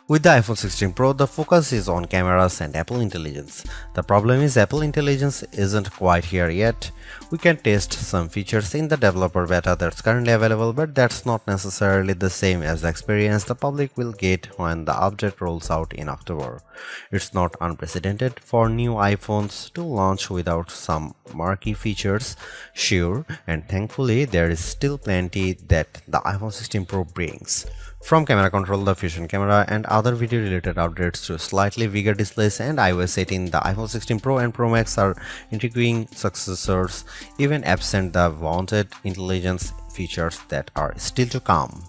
With the iPhone 16 Pro, the focus is on cameras and Apple Intelligence. The problem is Apple Intelligence isn't quite here yet. We can test some features in the developer beta that's currently available, but that's not necessarily the same as the experience the public will get when the update rolls out in October. It's not unprecedented for new iPhones to launch without some marquee features, sure, and thankfully there is still plenty that the iPhone 16 Pro brings. From camera control, the fusion camera, and other video related updates to slightly bigger displays and iOS 18, the iPhone 16 Pro and Pro Max are intriguing successors, even absent the wanted intelligence features that are still to come.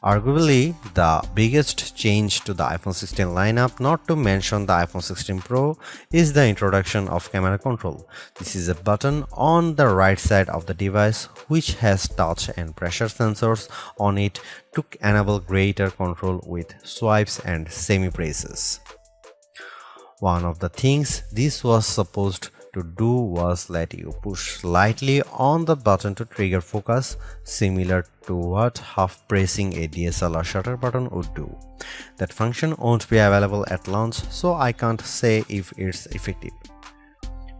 Arguably, the biggest change to the iPhone 16 lineup, not to mention the iPhone 16 Pro, is the introduction of camera control. This is a button on the right side of the device which has touch and pressure sensors on it to enable greater control with swipes and semi-presses. One of the things this was supposed to do was let you push slightly on the button to trigger focus, similar to what half pressing a DSLR shutter button would do. That function won't be available at launch, so I can't say if it's effective.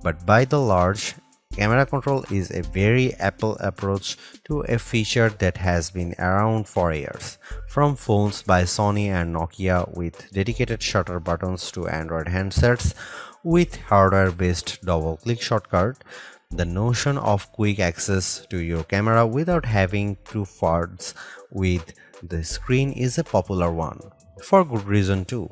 But by the large, camera control is a very Apple approach to a feature that has been around for years. From phones by Sony and Nokia with dedicated shutter buttons to Android handsets with hardware-based double-click shortcut, the notion of quick access to your camera without having to fudge with the screen is a popular one. For good reason too.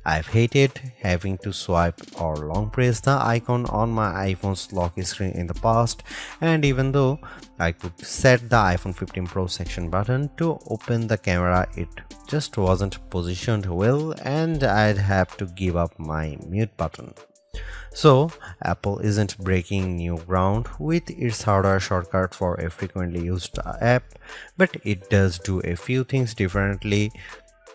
I've hated having to swipe or long press the icon on my iPhone's lock screen in the past, and even though I could set the iPhone 15 Pro section button to open the camera, it just wasn't positioned well and I'd have to give up my mute button. So, Apple isn't breaking new ground with its hardware shortcut for a frequently used app, but it does do a few things differently.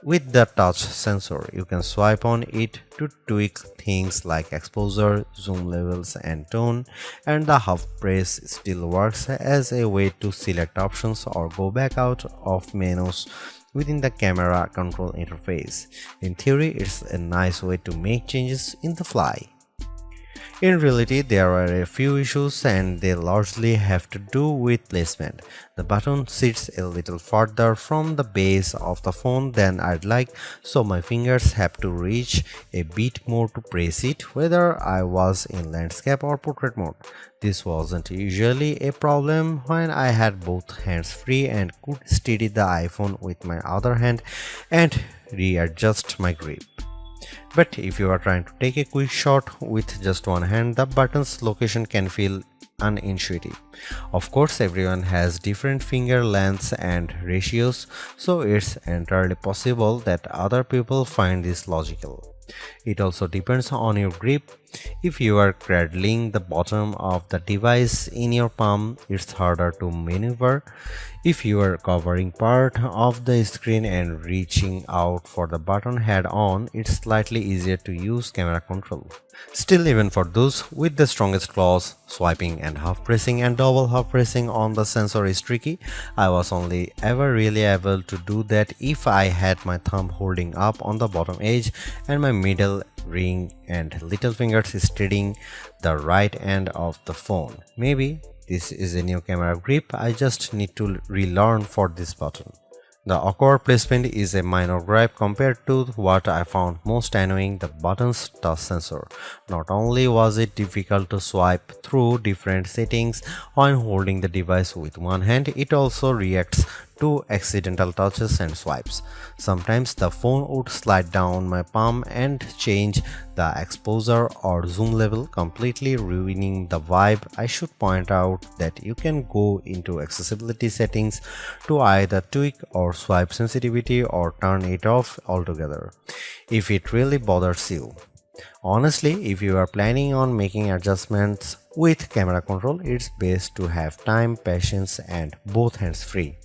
With the touch sensor, you can swipe on it to tweak things like exposure, zoom levels, and tone, and the half press still works as a way to select options or go back out of menus within the camera control interface. In theory, it's a nice way to make changes in the fly. In reality, there are a few issues and they largely have to do with placement. The button sits a little further from the base of the phone than I'd like, so my fingers have to reach a bit more to press it, whether I was in landscape or portrait mode. This wasn't usually a problem when I had both hands free and could steady the iPhone with my other hand and readjust my grip. But if you are trying to take a quick shot with just one hand, the button's location can feel unintuitive. Of course, everyone has different finger lengths and ratios, so it's entirely possible that other people find this logical. It also depends on your grip. If you are cradling the bottom of the device in your palm, it's harder to maneuver. If you are covering part of the screen and reaching out for the button head on, it's slightly easier to use camera control. Still, even for those with the strongest claws, swiping and half pressing and double half pressing on the sensor is tricky. I was only ever really able to do that if I had my thumb holding up on the bottom edge and my middle ring and little fingers steadying the right end of the phone. Maybe this is a new camera grip I just need to relearn for this button. The awkward placement is a minor gripe compared to what I found most annoying, the button's touch sensor. Not only was it difficult to swipe through different settings when holding the device with one hand, it also reacts to accidental touches and swipes. Sometimes the phone would slide down my palm and change the exposure or zoom level, completely ruining the vibe. I should point out that you can go into accessibility settings to either tweak or swipe sensitivity or turn it off altogether if it really bothers you. Honestly, if you are planning on making adjustments with camera control, it's best to have time, patience, and both hands free.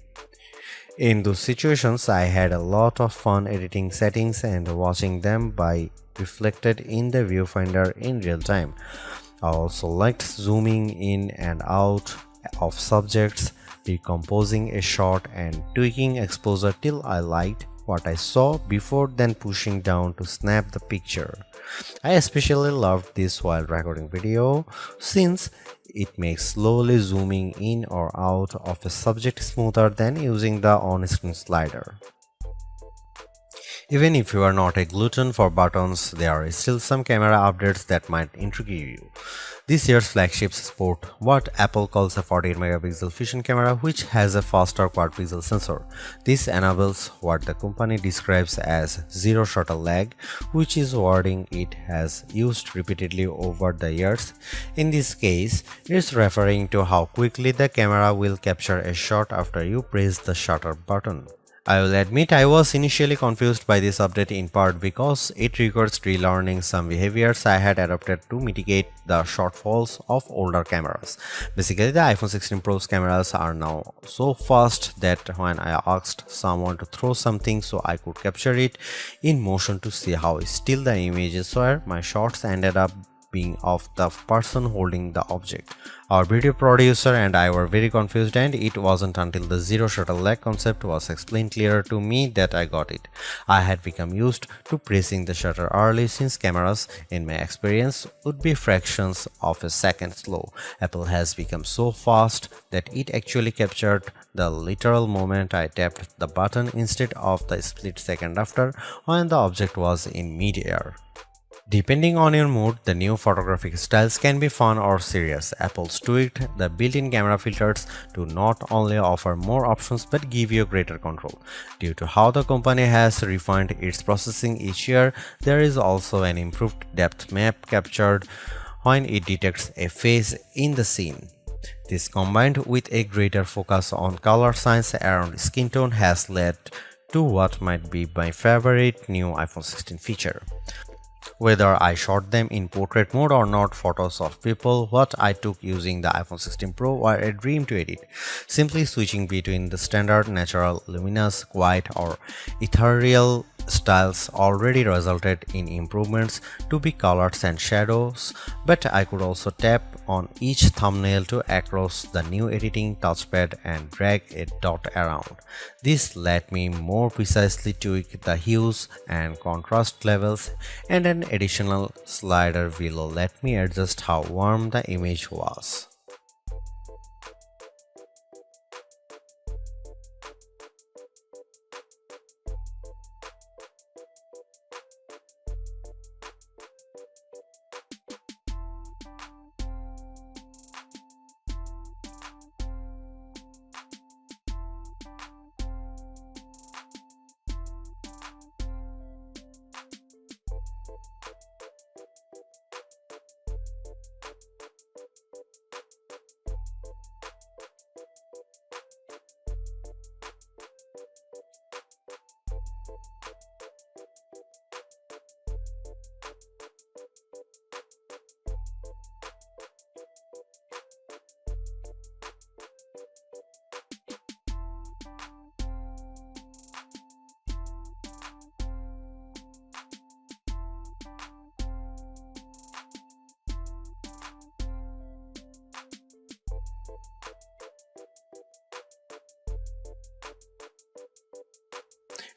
In those situations, I had a lot of fun editing settings and watching them be reflected in the viewfinder in real time. I also liked zooming in and out of subjects, decomposing a shot and tweaking exposure till I liked what I saw before then pushing down to snap the picture. I especially loved this while recording video since it makes slowly zooming in or out of a subject smoother than using the on-screen slider. Even if you are not a glutton for buttons, there are still some camera updates that might intrigue you. This year's flagships sport what Apple calls a 48 megapixel fusion camera, which has a faster quad pixel sensor. This enables what the company describes as zero shutter lag, which is wording it has used repeatedly over the years. In this case, it's referring to how quickly the camera will capture a shot after you press the shutter button. I will admit I was initially confused by this update in part because it requires relearning some behaviors I had adopted to mitigate the shortfalls of older cameras. Basically, the iPhone 16 Pro's cameras are now so fast that when I asked someone to throw something so I could capture it in motion to see how still the images were, my shots ended up being of the person holding the object. Our video producer and I were very confused, and it wasn't until the zero shutter lag concept was explained clearer to me that I got it. I had become used to pressing the shutter early since cameras, in my experience, would be fractions of a second slow. Apple has become so fast that it actually captured the literal moment I tapped the button instead of the split second after when the object was in mid-air. Depending on your mood, the new photographic styles can be fun or serious. Apple's tweaked the built-in camera filters to not only offer more options but give you greater control. Due to how the company has refined its processing each year, there is also an improved depth map captured when it detects a face in the scene. This, combined with a greater focus on color science around skin tone, has led to what might be my favorite new iPhone 16 feature. Whether I shot them in portrait mode or not, photos of people what I took using the iPhone 16 Pro were a dream to edit. Simply switching between the standard, natural, luminous, quiet or ethereal styles already resulted in improvements to be colors and shadows, but I could also tap on each thumbnail to access the new editing touchpad and drag a dot around. This let me more precisely tweak the hues and contrast levels, and an additional slider will let me adjust how warm the image was.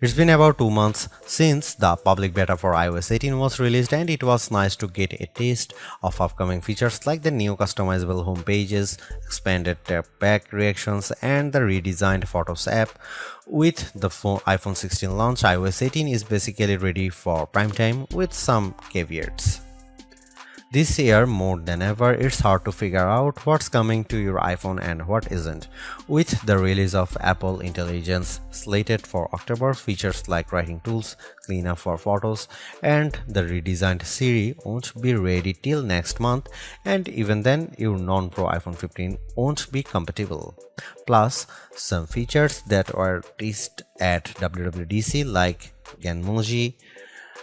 It's been about 2 months since the public beta for iOS 18 was released, and it was nice to get a taste of upcoming features like the new customizable home pages, expanded tap back reactions, and the redesigned Photos app. With the iPhone 16 launch, iOS 18 is basically ready for prime time with some caveats. This year, more than ever, it's hard to figure out what's coming to your iPhone and what isn't. With the release of Apple Intelligence slated for October, features like writing tools, cleanup for photos, and the redesigned Siri won't be ready till next month, and even then, your non-Pro iPhone 15 won't be compatible. Plus, some features that were teased at WWDC like Genmoji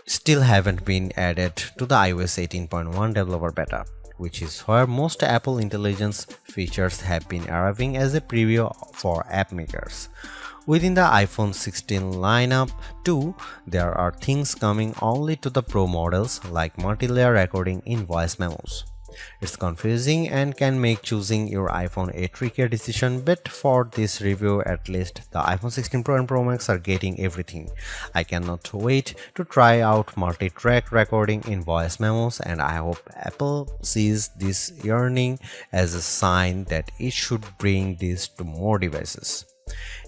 still haven't been added to the iOS 18.1 developer beta, which is where most Apple Intelligence features have been arriving as a preview for app makers. Within the iPhone 16 lineup too, there are things coming only to the Pro models like multi-layer recording in voice memos. It's confusing and can make choosing your iPhone a trickier decision, but for this review at least, the iPhone 16 Pro and Pro Max are getting everything. I cannot wait to try out multi-track recording in voice memos, and I hope Apple sees this yearning as a sign that it should bring this to more devices.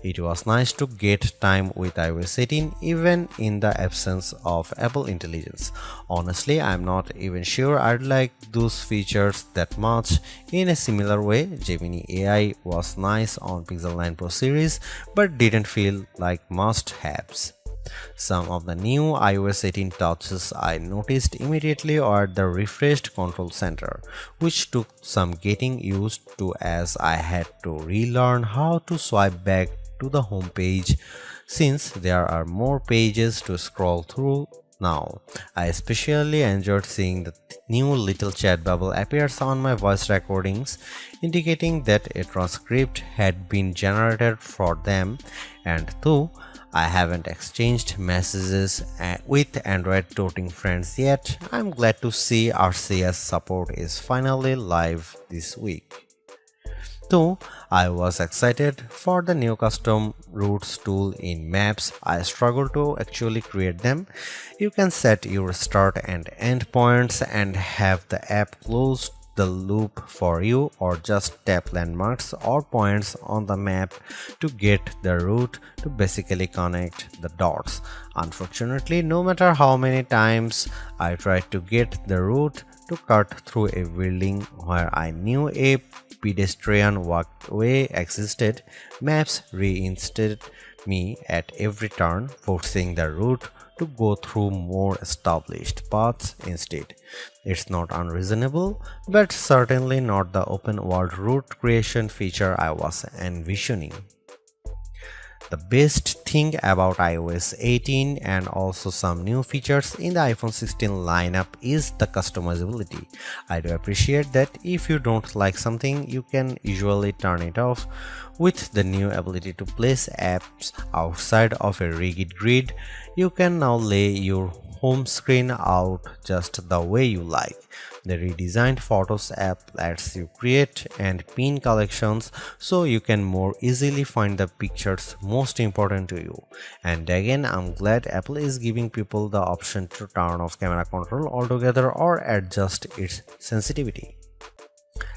It was nice to get time with iOS 18 even in the absence of Apple Intelligence. Honestly, I'm not even sure I'd like those features that much. In a similar way, Gemini AI was nice on Pixel 9 Pro series but didn't feel like must-haves. Some of the new iOS 18 touches I noticed immediately are the refreshed control center, which took some getting used to as I had to relearn how to swipe back to the home page since there are more pages to scroll through now. I especially enjoyed seeing the new little chat bubble appears on my voice recordings, indicating that a transcript had been generated for them, and though I haven't exchanged messages with Android toting friends yet, I'm glad to see RCS support is finally live this week. Though I was excited for the new custom routes tool in Maps, I struggle to actually create them. You can set your start and end points and have the app close the loop for you, or just tap landmarks or points on the map to get the route to basically connect the dots. Unfortunately, no matter how many times I tried to get the route to cut through a building where I knew a pedestrian walkway existed, Maps reinstated me at every turn, forcing the route to go through more established paths instead. It's not unreasonable, but certainly not the open world route creation feature I was envisioning. The best thing about iOS 18 and also some new features in the iPhone 16 lineup is the customizability. I do appreciate that if you don't like something, you can usually turn it off. With the new ability to place apps outside of a rigid grid, you can now lay your home screen out just the way you like. The redesigned Photos app lets you create and pin collections so you can more easily find the pictures most important to you. And again, I'm glad Apple is giving people the option to turn off camera control altogether or adjust its sensitivity.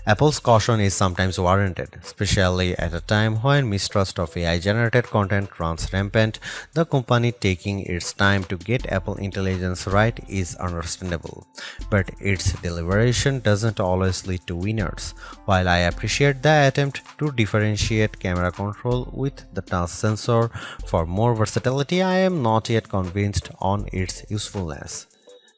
Apple's caution is sometimes warranted, especially at a time when mistrust of AI-generated content runs rampant. The company taking its time to get Apple Intelligence right is understandable, but its deliberation doesn't always lead to winners. While I appreciate the attempt to differentiate camera control with the touch sensor for more versatility, I am not yet convinced on its usefulness.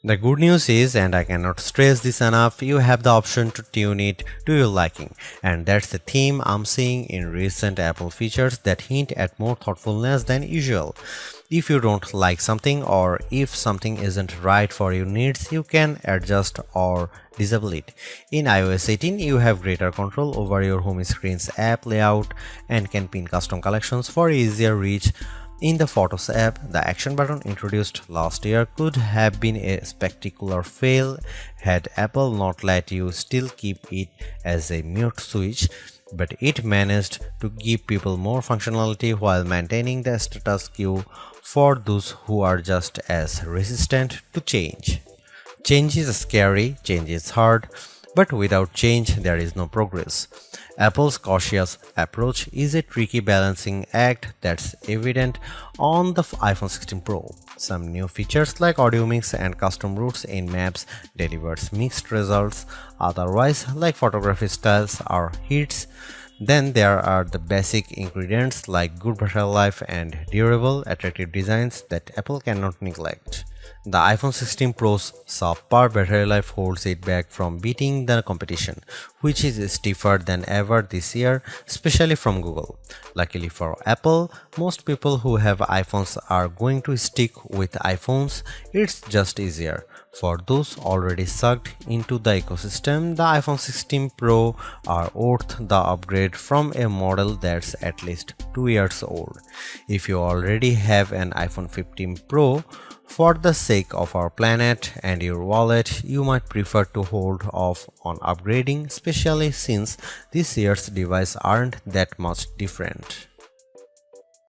The good news is, and I cannot stress this enough, you have the option to tune it to your liking, and that's the theme I'm seeing in recent Apple features that hint at more thoughtfulness than usual. If you don't like something or if something isn't right for your needs, you can adjust or disable it. In iOS 18, you have greater control over your home screen's app layout and can pin custom collections for easier reach. In the Photos app, the action button introduced last year could have been a spectacular fail had Apple not let you still keep it as a mute switch, but it managed to give people more functionality while maintaining the status quo for those who are just as resistant to change. Change is scary, change is hard, but without change there is no progress. Apple's cautious approach is a tricky balancing act that's evident on the iPhone 16 Pro. Some new features like audio mix and custom routes in Maps delivers mixed results, otherwise like photography styles are hits. Then there are the basic ingredients like good battery life and durable, attractive designs that Apple cannot neglect. The iPhone 16 Pro's subpar battery life holds it back from beating the competition, which is stiffer than ever this year, especially from Google. Luckily for Apple, most people who have iPhones are going to stick with iPhones. It's just easier. For those already sucked into the ecosystem, the iPhone 16 Pro are worth the upgrade from a model that's at least 2 years old. If you already have an iPhone 15 Pro, For the sake of our planet and your wallet, you might prefer to hold off on upgrading, especially since this year's devices aren't that much different.